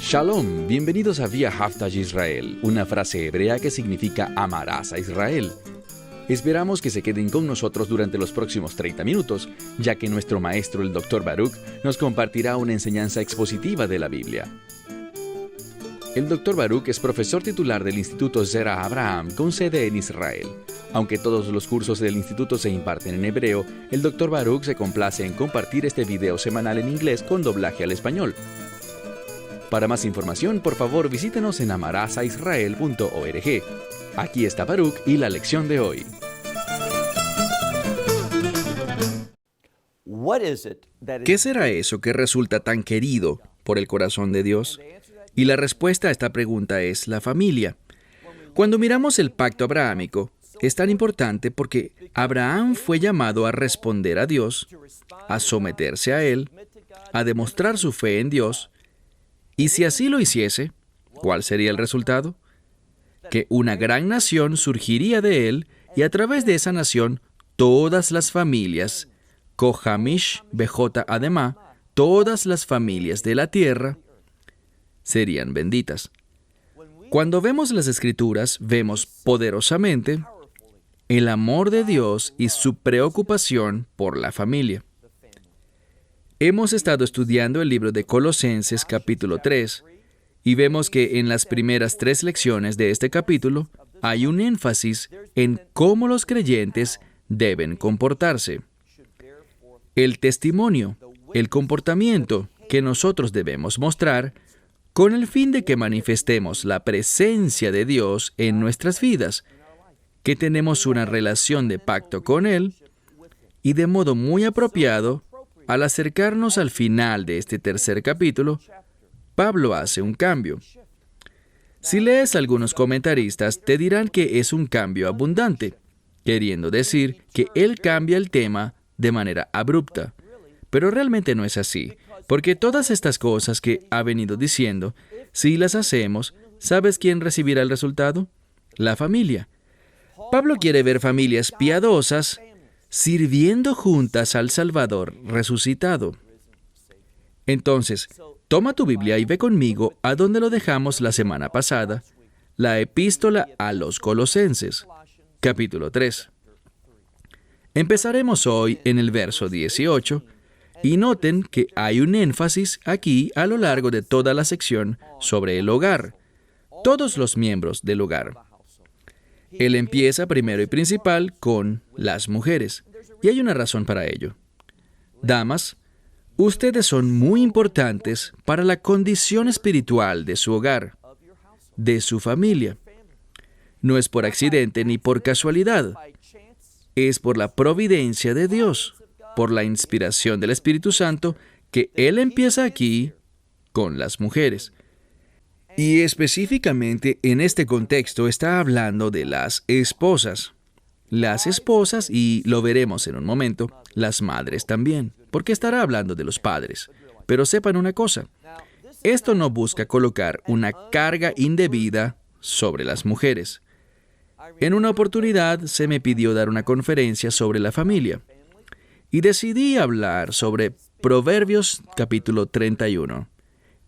Shalom, bienvenidos a Vía Haftaj Israel, una frase hebrea que significa amarás a Israel. Esperamos que se queden con nosotros durante los próximos 30 minutos, ya que nuestro maestro, el Dr. Baruch, nos compartirá una enseñanza expositiva de la Biblia. El Dr. Baruch es profesor titular del Instituto Zera Abraham con sede en Israel. Aunque todos los cursos del instituto se imparten en hebreo, el Dr. Baruch se complace en compartir este video semanal en inglés con doblaje al español. Para más información, por favor, visítenos en amarazaisrael.org. Aquí está Baruch y la lección de hoy. ¿Qué será eso que resulta tan querido por el corazón de Dios? Y la respuesta a esta pregunta es la familia. Cuando miramos el pacto abrahámico, es tan importante porque Abraham fue llamado a responder a Dios, a someterse a Él, a demostrar su fe en Dios. Y si así lo hiciese, ¿cuál sería el resultado? Que una gran nación surgiría de él, y a través de esa nación, todas las familias, Kohamish, Bejota, Ademá, todas las familias de la tierra, serían benditas. Cuando vemos las Escrituras, vemos poderosamente el amor de Dios y su preocupación por la familia. Hemos estado estudiando el libro de Colosenses capítulo 3 y vemos que en las primeras 3 lecciones de este capítulo hay un énfasis en cómo los creyentes deben comportarse. El testimonio, el comportamiento que nosotros debemos mostrar con el fin de que manifestemos la presencia de Dios en nuestras vidas, que tenemos una relación de pacto con Él y de modo muy apropiado. Al acercarnos al final de este tercer capítulo, Pablo hace un cambio. Si lees a algunos comentaristas, te dirán que es un cambio abundante, queriendo decir que él cambia el tema de manera abrupta. Pero realmente no es así, porque todas estas cosas que ha venido diciendo, si las hacemos, ¿sabes quién recibirá el resultado? La familia. Pablo quiere ver familias piadosas sirviendo juntas al Salvador resucitado. Entonces, toma tu Biblia y ve conmigo a donde lo dejamos la semana pasada, la epístola a los Colosenses, capítulo 3. Empezaremos hoy en el verso 18, y noten que hay un énfasis aquí a lo largo de toda la sección sobre el hogar, todos los miembros del hogar. Él empieza primero y principal con las mujeres, y hay una razón para ello. Damas, ustedes son muy importantes para la condición espiritual de su hogar, de su familia. No es por accidente ni por casualidad. Es por la providencia de Dios, por la inspiración del Espíritu Santo, que Él empieza aquí con las mujeres. Y específicamente en este contexto está hablando de las esposas. Las esposas, y lo veremos en un momento, las madres también, porque estará hablando de los padres. Pero sepan una cosa, esto no busca colocar una carga indebida sobre las mujeres. En una oportunidad se me pidió dar una conferencia sobre la familia, y decidí hablar sobre Proverbios capítulo 31.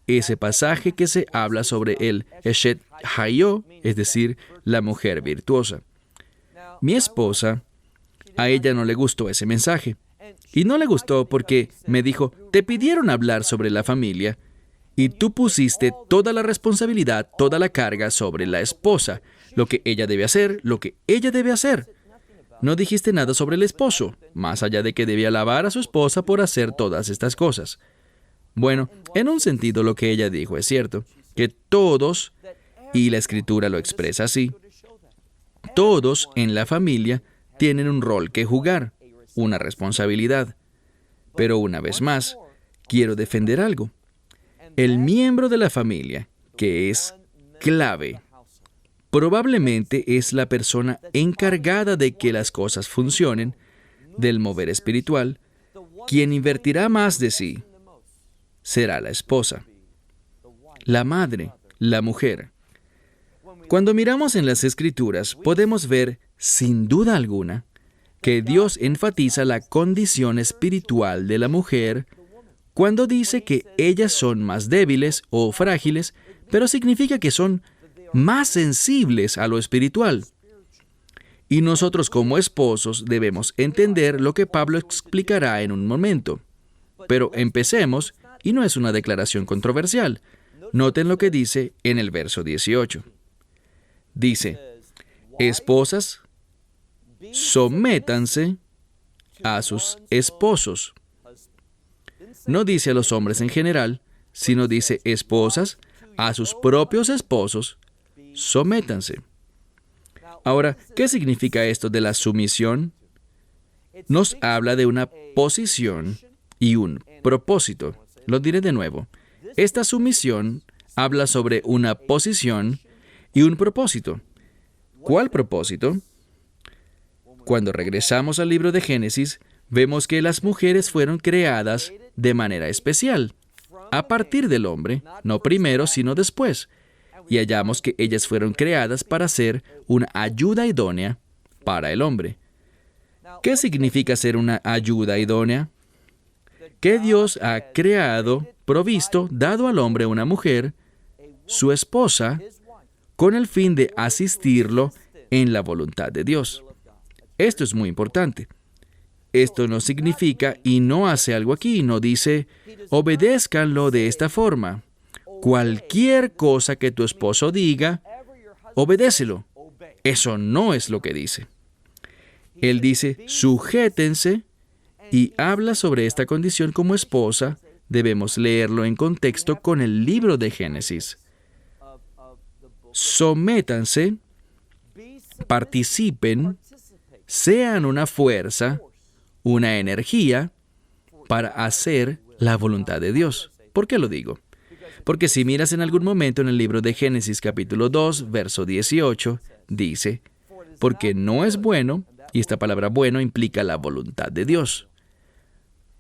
Ese pasaje que se habla sobre el Eshet Hayó, es decir, la mujer virtuosa. Mi esposa, a ella no le gustó ese mensaje. Y no le gustó porque me dijo, te pidieron hablar sobre la familia y tú pusiste toda la responsabilidad, toda la carga sobre la esposa, lo que ella debe hacer, lo que ella debe hacer. No dijiste nada sobre el esposo, más allá de que debía alabar a su esposa por hacer todas estas cosas. Bueno, en un sentido lo que ella dijo es cierto, que todos, y la Escritura lo expresa así, todos en la familia tienen un rol que jugar, una responsabilidad. Pero una vez más, quiero defender algo. El miembro de la familia, que es clave, probablemente es la persona encargada de que las cosas funcionen, del mover espiritual, quien invertirá más de sí. Será la esposa, la madre, la mujer. Cuando miramos en las Escrituras, podemos ver, sin duda alguna, que Dios enfatiza la condición espiritual de la mujer cuando dice que ellas son más débiles o frágiles, pero significa que son más sensibles a lo espiritual. Y nosotros como esposos debemos entender lo que Pablo explicará en un momento. Pero empecemos, y no es una declaración controversial. Noten lo que dice en el verso 18. Dice, esposas, sométanse a sus esposos. No dice a los hombres en general, sino dice esposas, a sus propios esposos, sométanse. Ahora, ¿qué significa esto de la sumisión? Nos habla de una posición y un propósito. Lo diré de nuevo. Esta sumisión habla sobre una posición y un propósito. ¿Cuál propósito? Cuando regresamos al libro de Génesis, vemos que las mujeres fueron creadas de manera especial, a partir del hombre, no primero, sino después. Y hallamos que ellas fueron creadas para ser una ayuda idónea para el hombre. ¿Qué significa ser una ayuda idónea? Que Dios ha creado, provisto, dado al hombre una mujer, su esposa, con el fin de asistirlo en la voluntad de Dios. Esto es muy importante. Esto no significa y no hace algo aquí, no dice, obedézcanlo de esta forma. Cualquier cosa que tu esposo diga, obedécelo. Eso no es lo que dice. Él dice, sujétense, y habla sobre esta condición como esposa. Debemos leerlo en contexto con el libro de Génesis. Sométanse, participen, sean una fuerza, una energía para hacer la voluntad de Dios. ¿Por qué lo digo? Porque si miras en algún momento en el libro de Génesis capítulo 2, verso 18, dice, porque no es bueno, y esta palabra bueno implica la voluntad de Dios.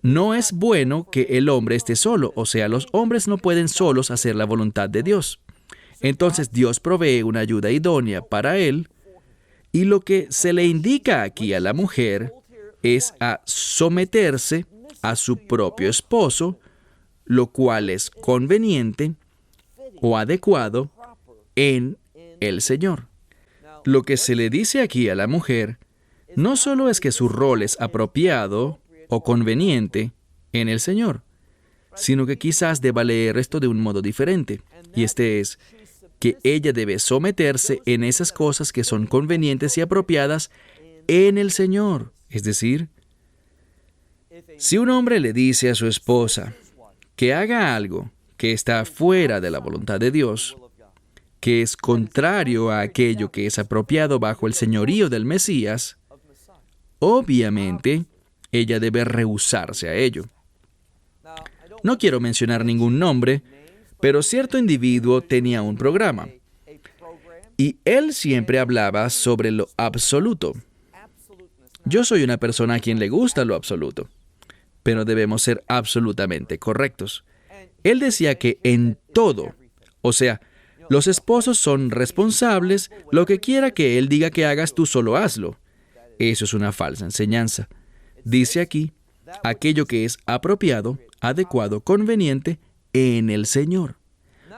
No es bueno que el hombre esté solo, o sea, los hombres no pueden solos hacer la voluntad de Dios. Entonces Dios provee una ayuda idónea para él, y lo que se le indica aquí a la mujer es a someterse a su propio esposo, lo cual es conveniente o adecuado en el Señor. Lo que se le dice aquí a la mujer no solo es que su rol es apropiado o conveniente en el Señor, sino que quizás deba leer esto de un modo diferente, y este es que ella debe someterse en esas cosas que son convenientes y apropiadas en el Señor. Es decir, si un hombre le dice a su esposa que haga algo que está fuera de la voluntad de Dios, que es contrario a aquello que es apropiado bajo el señorío del Mesías, obviamente ella debe rehusarse a ello. No quiero mencionar ningún nombre, pero cierto individuo tenía un programa, y él siempre hablaba sobre lo absoluto. Yo soy una persona a quien le gusta lo absoluto, pero debemos ser absolutamente correctos. Él decía que en todo, o sea, los esposos son responsables, lo que quiera que él diga que hagas, tú solo hazlo. Eso es una falsa enseñanza. Dice aquí, aquello que es apropiado, adecuado, conveniente en el Señor.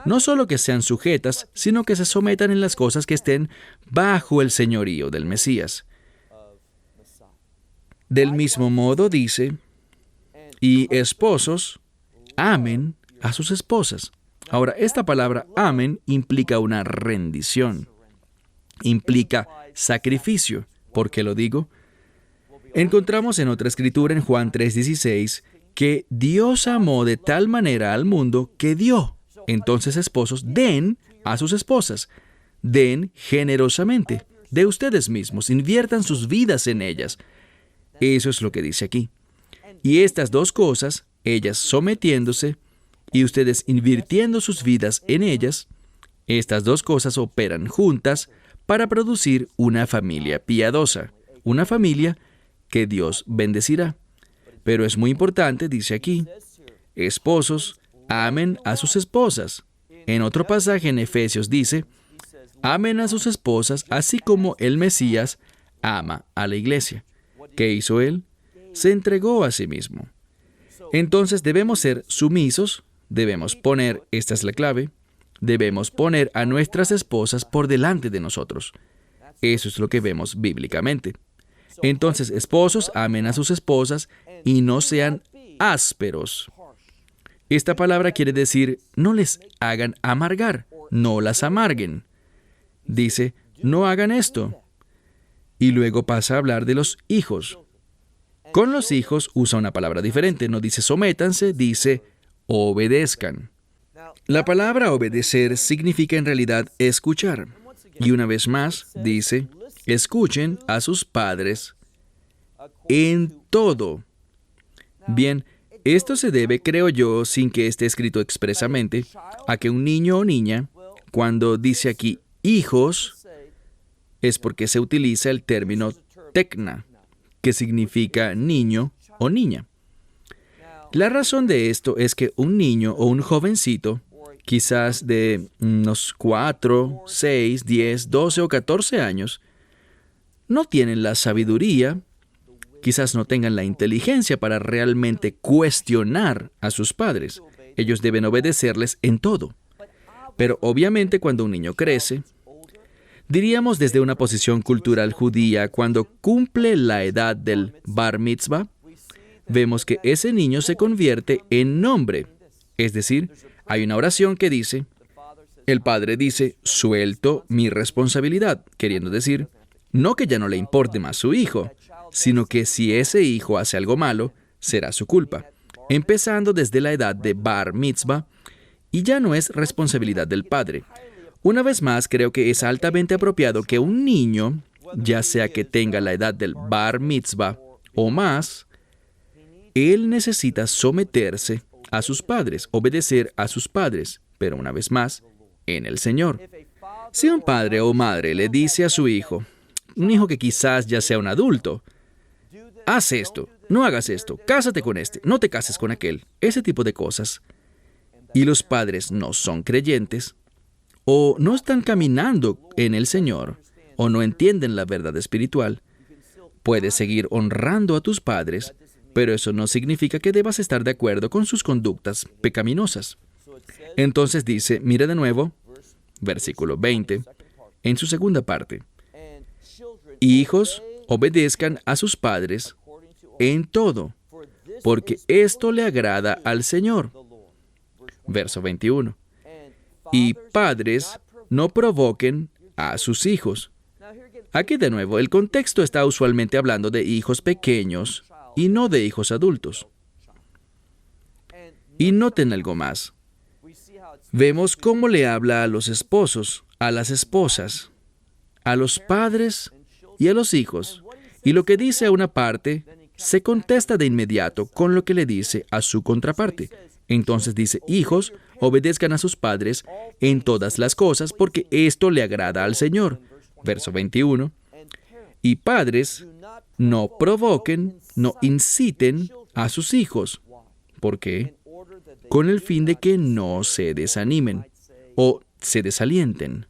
No solo que sean sujetas, sino que se sometan en las cosas que estén bajo el señorío del Mesías. Del mismo modo dice, y esposos, amen a sus esposas. Ahora, esta palabra amen implica una rendición, implica sacrificio. ¿Por qué lo digo? Encontramos en otra escritura, en Juan 3:16, que Dios amó de tal manera al mundo que dio. Entonces, esposos, den a sus esposas. Den generosamente, de ustedes mismos, inviertan sus vidas en ellas. Eso es lo que dice aquí. Y estas dos cosas, ellas sometiéndose y ustedes invirtiendo sus vidas en ellas, estas dos cosas operan juntas para producir una familia piadosa, una familia que Dios bendecirá. Pero es muy importante, dice aquí, esposos, amen a sus esposas. En otro pasaje en Efesios dice, amen a sus esposas así como el Mesías ama a la iglesia. ¿Qué hizo él? Se entregó a sí mismo. Entonces debemos ser sumisos, debemos poner, esta es la clave, debemos poner a nuestras esposas por delante de nosotros. Eso es lo que vemos bíblicamente. Entonces, esposos, amen a sus esposas y no sean ásperos. Esta palabra quiere decir, no les hagan amargar, no las amarguen. Dice, no hagan esto. Y luego pasa a hablar de los hijos. Con los hijos usa una palabra diferente, no dice sométanse, dice obedezcan. La palabra obedecer significa en realidad escuchar. Y una vez más, dice, escuchen a sus padres en todo. Bien, esto se debe, creo yo, sin que esté escrito expresamente, a que un niño o niña, cuando dice aquí hijos, es porque se utiliza el término tecna, que significa niño o niña. La razón de esto es que un niño o un jovencito, quizás de unos 4, 6, 10, 12 o 14 años, no tienen la sabiduría, quizás no tengan la inteligencia para realmente cuestionar a sus padres. Ellos deben obedecerles en todo. Pero obviamente cuando un niño crece, diríamos desde una posición cultural judía, cuando cumple la edad del bar mitzvah, vemos que ese niño se convierte en nombre. Es decir, hay una oración que dice, el padre dice, suelto mi responsabilidad, queriendo decir, no que ya no le importe más su hijo, sino que si ese hijo hace algo malo, será su culpa, empezando desde la edad de bar mitzvah, y ya no es responsabilidad del padre. Una vez más, creo que es altamente apropiado que un niño, ya sea que tenga la edad del bar mitzvah o más, él necesita someterse a sus padres, obedecer a sus padres, pero una vez más, en el Señor. Si un padre o madre le dice a su hijo, un hijo que quizás ya sea un adulto, haz esto, no hagas esto, cásate con este, no te cases con aquel, ese tipo de cosas, y los padres no son creyentes, o no están caminando en el Señor, o no entienden la verdad espiritual, puedes seguir honrando a tus padres, pero eso no significa que debas estar de acuerdo con sus conductas pecaminosas. Entonces dice, mira de nuevo, versículo 20, en su segunda parte, hijos, obedezcan a sus padres en todo, porque esto le agrada al Señor. Verso 21. Y padres, no provoquen a sus hijos. Aquí de nuevo, el contexto está usualmente hablando de hijos pequeños y no de hijos adultos. Y noten algo más. Vemos cómo le habla a los esposos, a las esposas, a los padres y a los hijos. Y lo que dice a una parte se contesta de inmediato con lo que le dice a su contraparte. Entonces dice, hijos, obedezcan a sus padres en todas las cosas, porque esto le agrada al Señor. Verso 21. Y padres, no provoquen, no inciten a sus hijos. ¿Por qué? Con el fin de que no se desanimen o se desalienten.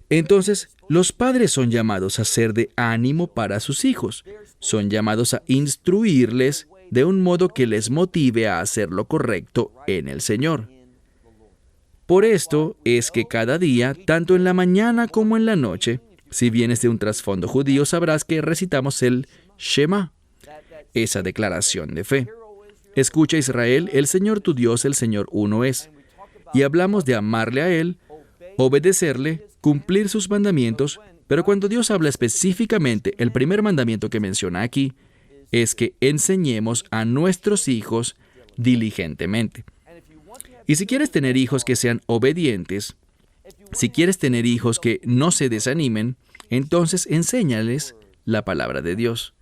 Entonces, los padres son llamados a ser de ánimo para sus hijos. Son llamados a instruirles de un modo que les motive a hacer lo correcto en el Señor. Por esto es que cada día, tanto en la mañana como en la noche, si vienes de un trasfondo judío, sabrás que recitamos el Shema, esa declaración de fe. Escucha, Israel, el Señor tu Dios, el Señor uno es. Y hablamos de amarle a Él, obedecerle, cumplir sus mandamientos, pero cuando Dios habla específicamente, el primer mandamiento que menciona aquí es que enseñemos a nuestros hijos diligentemente. Y si quieres tener hijos que sean obedientes, si quieres tener hijos que no se desanimen, entonces enséñales la palabra de Dios.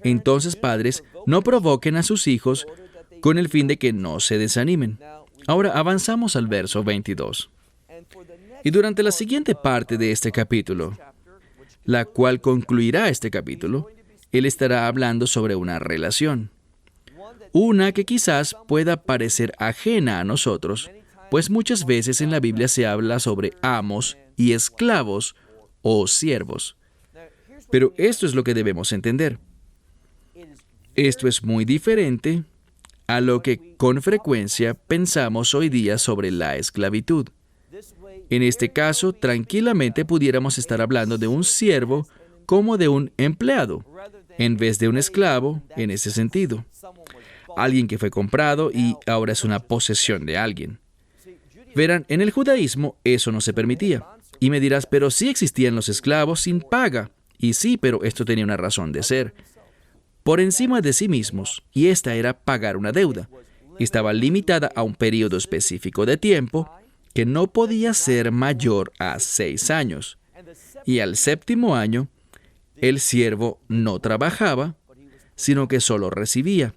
Entonces, padres, no provoquen a sus hijos con el fin de que no se desanimen. Ahora avanzamos al verso 22. Y durante la siguiente parte de este capítulo, la cual concluirá este capítulo, él estará hablando sobre una relación. Una que quizás pueda parecer ajena a nosotros, pues muchas veces en la Biblia se habla sobre amos y esclavos o siervos. Pero esto es lo que debemos entender. Esto es muy diferente a lo que con frecuencia pensamos hoy día sobre la esclavitud. En este caso, tranquilamente pudiéramos estar hablando de un siervo como de un empleado, en vez de un esclavo en ese sentido. Alguien que fue comprado y ahora es una posesión de alguien. Verán, en el judaísmo eso no se permitía. Y me dirás, pero sí existían los esclavos sin paga. Y sí, pero esto tenía una razón de ser. Por encima de sí mismos, y esta era pagar una deuda. Estaba limitada a un periodo específico de tiempo que no podía ser mayor a 6 años. Y al 7º año, el siervo no trabajaba, sino que solo recibía,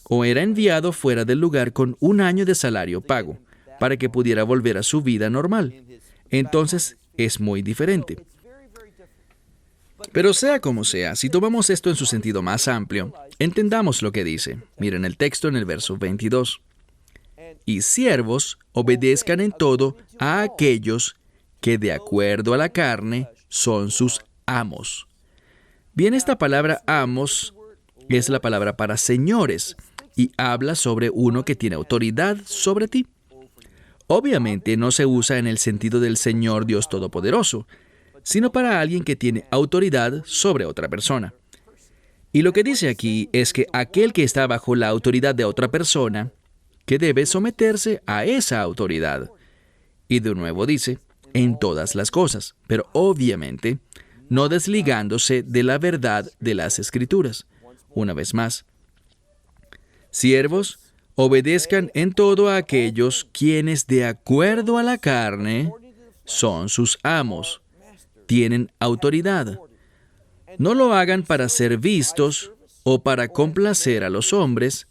o era enviado fuera del lugar con 1 año de salario pago, para que pudiera volver a su vida normal. Entonces, es muy diferente. Pero sea como sea, si tomamos esto en su sentido más amplio, entendamos lo que dice. Miren el texto en el verso 22. Y siervos, obedezcan en todo a aquellos que de acuerdo a la carne son sus amos. Bien, esta palabra amos es la palabra para señores y habla sobre uno que tiene autoridad sobre ti. Obviamente no se usa en el sentido del Señor Dios Todopoderoso, sino para alguien que tiene autoridad sobre otra persona. Y lo que dice aquí es que aquel que está bajo la autoridad de otra persona, que debe someterse a esa autoridad. Y de nuevo dice, en todas las cosas, pero obviamente no desligándose de la verdad de las Escrituras. Una vez más, siervos, obedezcan en todo a aquellos quienes de acuerdo a la carne son sus amos, tienen autoridad. No lo hagan para ser vistos o para complacer a los hombres,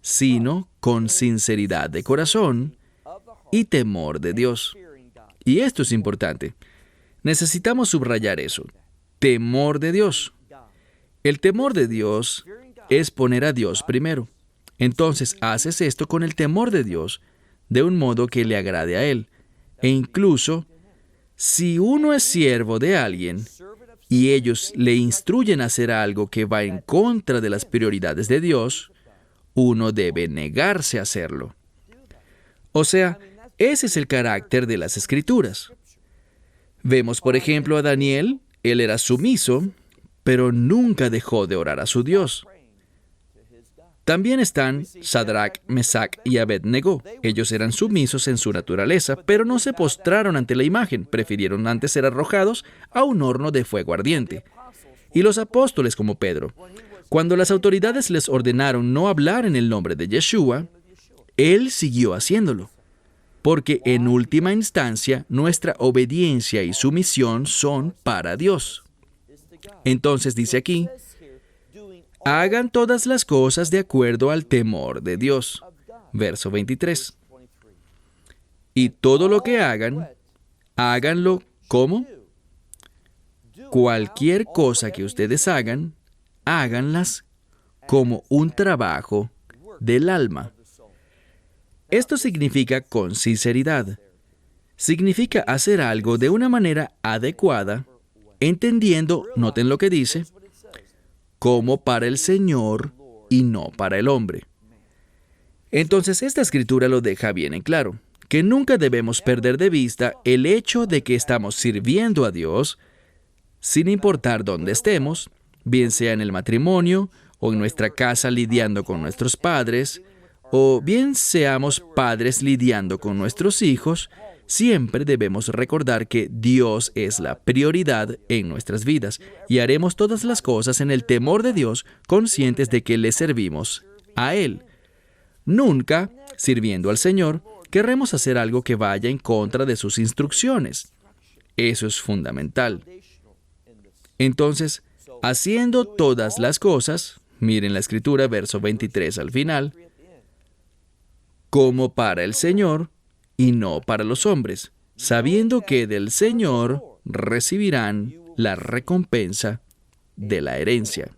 sino con sinceridad de corazón y temor de Dios. Y esto es importante. Necesitamos subrayar eso. Temor de Dios. El temor de Dios es poner a Dios primero. Entonces haces esto con el temor de Dios, de un modo que le agrade a Él. E incluso, si uno es siervo de alguien y ellos le instruyen a hacer algo que va en contra de las prioridades de Dios, uno debe negarse a hacerlo. O sea, ese es el carácter de las Escrituras. Vemos, por ejemplo, a Daniel. Él era sumiso, pero nunca dejó de orar a su Dios. También están Sadrach, Mesach y Abed-Nego. Ellos eran sumisos en su naturaleza, pero no se postraron ante la imagen. Prefirieron antes ser arrojados a un horno de fuego ardiente. Y los apóstoles como Pedro. Cuando las autoridades les ordenaron no hablar en el nombre de Yeshua, él siguió haciéndolo. Porque en última instancia, nuestra obediencia y sumisión son para Dios. Entonces dice aquí, hagan todas las cosas de acuerdo al temor de Dios. Verso 23. Y todo lo que hagan, háganlo ¿cómo? Cualquier cosa que ustedes hagan, háganlas como un trabajo del alma. Esto significa con sinceridad. Significa hacer algo de una manera adecuada, entendiendo, noten lo que dice, como para el Señor y no para el hombre. Entonces, esta escritura lo deja bien en claro, que nunca debemos perder de vista el hecho de que estamos sirviendo a Dios, sin importar dónde estemos, bien sea en el matrimonio o en nuestra casa lidiando con nuestros padres, o bien seamos padres lidiando con nuestros hijos, siempre debemos recordar que Dios es la prioridad en nuestras vidas y haremos todas las cosas en el temor de Dios, conscientes de que le servimos a Él. Nunca, sirviendo al Señor, querremos hacer algo que vaya en contra de sus instrucciones. Eso es fundamental. Entonces, haciendo todas las cosas, miren la Escritura, verso 23 al final, como para el Señor y no para los hombres, sabiendo que del Señor recibirán la recompensa de la herencia.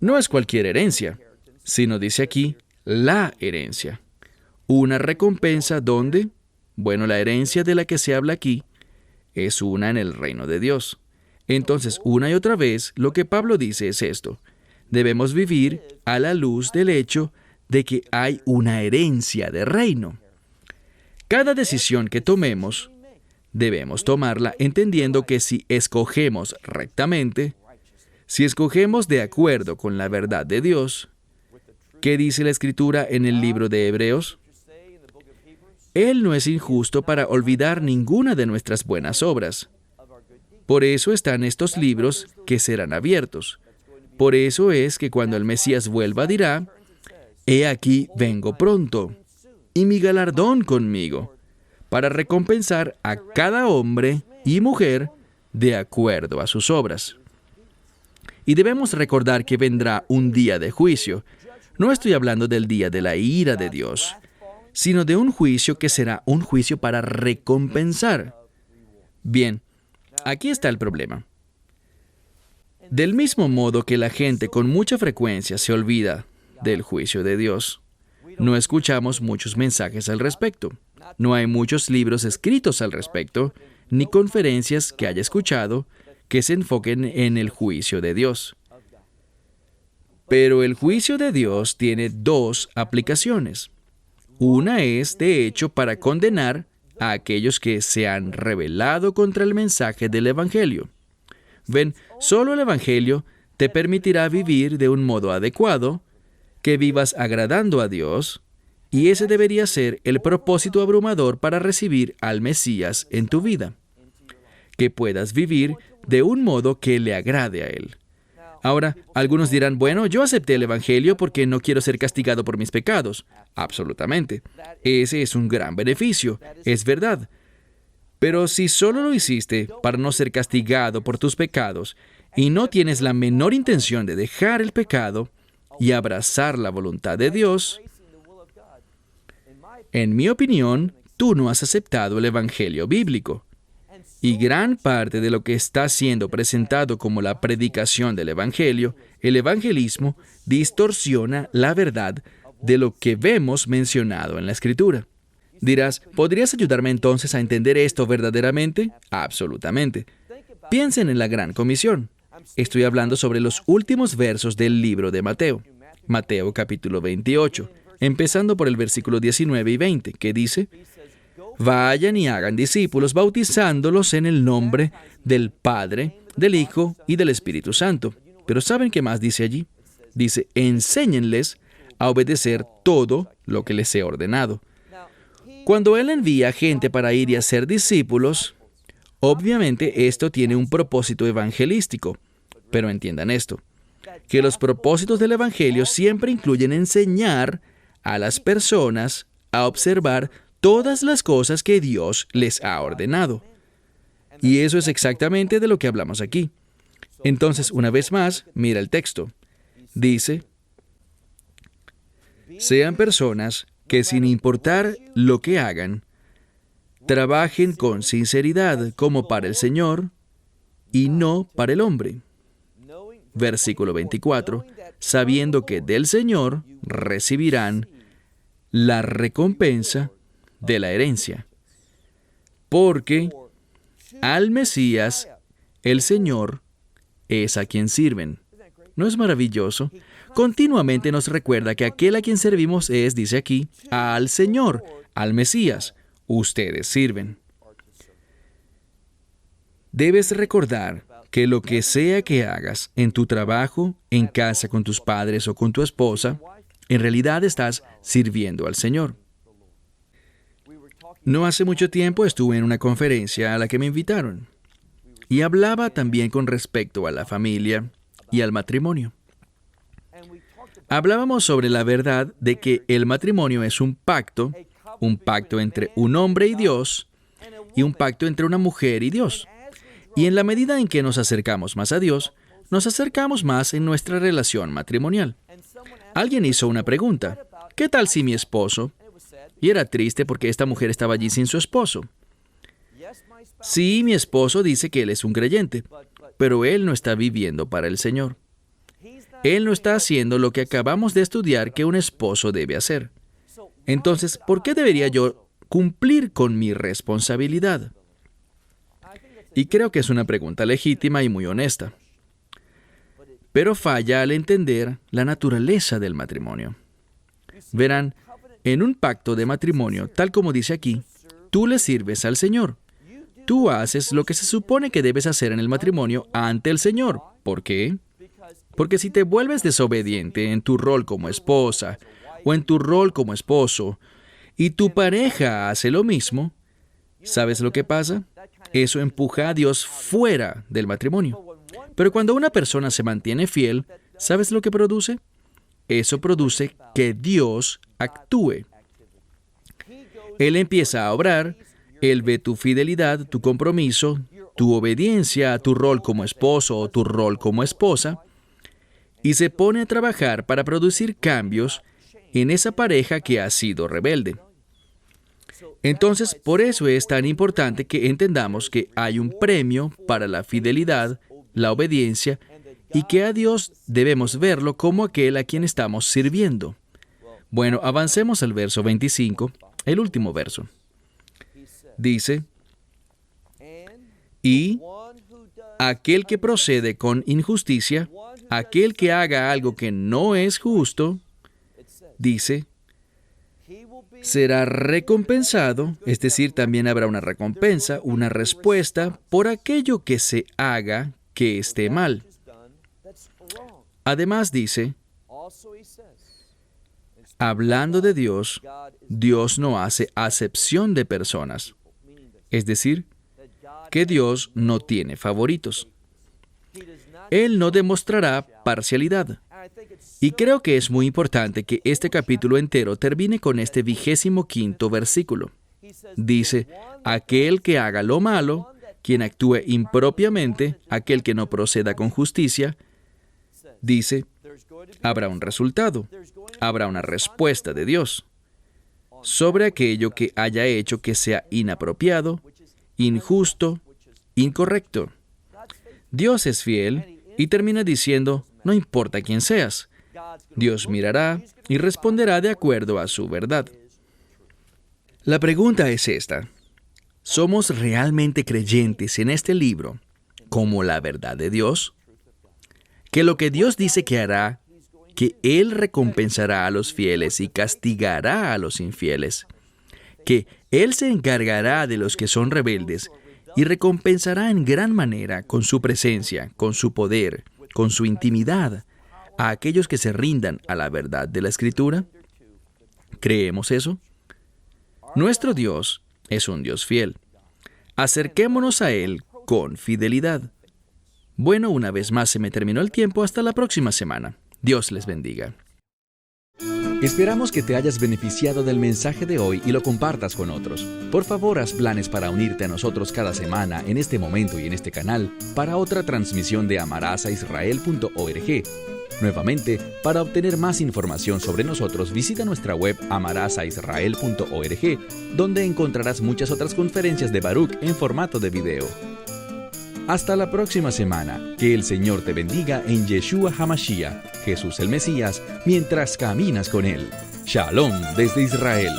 No es cualquier herencia, sino dice aquí, la herencia. Una recompensa donde, bueno, la herencia de la que se habla aquí es una en el reino de Dios. Entonces, una y otra vez, lo que Pablo dice es esto. debemos vivir a la luz del hecho de que hay una herencia de reino. Cada decisión que tomemos, debemos tomarla entendiendo que si escogemos rectamente, si escogemos de acuerdo con la verdad de Dios, ¿qué dice la Escritura en el libro de Hebreos? Él no es injusto para olvidar ninguna de nuestras buenas obras. Por eso están estos libros que serán abiertos. Por eso es que cuando el Mesías vuelva dirá, «He aquí vengo pronto, y mi galardón conmigo, para recompensar a cada hombre y mujer de acuerdo a sus obras». Y debemos recordar que vendrá un día de juicio. No estoy hablando del día de la ira de Dios, sino de un juicio que será un juicio para recompensar. Bien, aquí está el problema. Del mismo modo que la gente con mucha frecuencia se olvida del juicio de Dios, no escuchamos muchos mensajes al respecto. No hay muchos libros escritos al respecto, ni conferencias que haya escuchado que se enfoquen en el juicio de Dios. Pero el juicio de Dios tiene dos aplicaciones. Una es, de hecho, para condenar a aquellos que se han rebelado contra el mensaje del Evangelio. Ven, solo el Evangelio te permitirá vivir de un modo adecuado, que vivas agradando a Dios, y ese debería ser el propósito abrumador para recibir al Mesías en tu vida. Que puedas vivir de un modo que le agrade a Él. Ahora, algunos dirán, bueno, yo acepté el Evangelio porque no quiero ser castigado por mis pecados. Absolutamente. Ese es un gran beneficio, es verdad. Pero si solo lo hiciste para no ser castigado por tus pecados y no tienes la menor intención de dejar el pecado y abrazar la voluntad de Dios, en mi opinión, tú no has aceptado el Evangelio bíblico. Y gran parte de lo que está siendo presentado como la predicación del Evangelio, el evangelismo, distorsiona la verdad de lo que vemos mencionado en la Escritura. Dirás, ¿podrías ayudarme entonces a entender esto verdaderamente? Absolutamente. Piensen en la Gran Comisión. Estoy hablando sobre los últimos versos del libro de Mateo. Mateo capítulo 28, empezando por el versículo 19 y 20, que dice: «Vayan y hagan discípulos, bautizándolos en el nombre del Padre, del Hijo y del Espíritu Santo». Pero ¿saben qué más dice allí? Dice, enséñenles a obedecer todo lo que les he ordenado. Cuando Él envía gente para ir y hacer discípulos, obviamente esto tiene un propósito evangelístico. Pero entiendan esto, que los propósitos del Evangelio siempre incluyen enseñar a las personas a observar todas las cosas que Dios les ha ordenado. Y eso es exactamente de lo que hablamos aquí. Entonces, una vez más, mira el texto. Dice, sean personas que sin importar lo que hagan, trabajen con sinceridad como para el Señor y no para el hombre. Versículo 24, sabiendo que del Señor recibirán la recompensa de la herencia, porque al Mesías, el Señor, es a quien sirven. ¿No es maravilloso? Continuamente nos recuerda que aquel a quien servimos es, dice aquí, al Señor, al Mesías. Ustedes sirven. Debes recordar que lo que sea que hagas en tu trabajo, en casa con tus padres o con tu esposa, en realidad estás sirviendo al Señor. No hace mucho tiempo estuve en una conferencia a la que me invitaron y hablaba también con respecto a la familia y al matrimonio. Hablábamos sobre la verdad de que el matrimonio es un pacto entre un hombre y Dios y un pacto entre una mujer y Dios. Y en la medida en que nos acercamos más a Dios, nos acercamos más en nuestra relación matrimonial. Alguien hizo una pregunta: ¿qué tal si mi esposo? Y era triste porque esta mujer estaba allí sin su esposo. Sí, mi esposo dice que él es un creyente, pero él no está viviendo para el Señor. Él no está haciendo lo que acabamos de estudiar que un esposo debe hacer. Entonces, ¿por qué debería yo cumplir con mi responsabilidad? Y creo que es una pregunta legítima y muy honesta. pero falla al entender la naturaleza del matrimonio. Verán, en un pacto de matrimonio, tal como dice aquí, tú le sirves al Señor. Tú haces lo que se supone que debes hacer en el matrimonio ante el Señor. ¿Por qué? Porque si te vuelves desobediente en tu rol como esposa o en tu rol como esposo, y tu pareja hace lo mismo, ¿sabes lo que pasa? Eso empuja a Dios fuera del matrimonio. Pero cuando una persona se mantiene fiel, ¿sabes lo que produce? Eso produce que Dios actúe. Él empieza a obrar, Él ve tu fidelidad, tu compromiso, tu obediencia a tu rol como esposo o tu rol como esposa, y se pone a trabajar para producir cambios en esa pareja que ha sido rebelde. Entonces, por eso es tan importante que entendamos que hay un premio para la fidelidad, la obediencia, y que a Dios debemos verlo como aquel a quien estamos sirviendo. Bueno, avancemos al verso 25, el último verso. Dice, y aquel que procede con injusticia, aquel que haga algo que no es justo, dice, será recompensado, es decir, también habrá una recompensa, una respuesta por aquello que se haga que esté mal. Además dice, hablando de Dios, Dios no hace acepción de personas. Es decir, que Dios no tiene favoritos. Él no demostrará parcialidad. Y creo que es muy importante que este capítulo entero termine con este 25º versículo. Dice, aquel que haga lo malo, quien actúe impropiamente, aquel que no proceda con justicia, dice, habrá un resultado, habrá una respuesta de Dios sobre aquello que haya hecho que sea inapropiado, injusto, incorrecto. Dios es fiel y termina diciendo, no importa quién seas, Dios mirará y responderá de acuerdo a su verdad. La pregunta es esta: ¿somos realmente creyentes en este libro como la verdad de Dios? Que lo que Dios dice que hará, que Él recompensará a los fieles y castigará a los infieles, que Él se encargará de los que son rebeldes y recompensará en gran manera con su presencia, con su poder, con su intimidad, a aquellos que se rindan a la verdad de la Escritura? ¿Creemos eso? Nuestro Dios es un Dios fiel. Acerquémonos a Él con fidelidad. Bueno, una vez más se me terminó el tiempo. Hasta la próxima semana. Dios les bendiga. Esperamos que te hayas beneficiado del mensaje de hoy y lo compartas con otros. Por favor, haz planes para unirte a nosotros cada semana en este momento y en este canal para otra transmisión de amarazaisrael.org. Nuevamente, para obtener más información sobre nosotros, visita nuestra web amarazaisrael.org, donde encontrarás muchas otras conferencias de Baruch en formato de video. Hasta la próxima semana. Que el Señor te bendiga en Yeshua HaMashiach, Jesús el Mesías, mientras caminas con Él. Shalom desde Israel.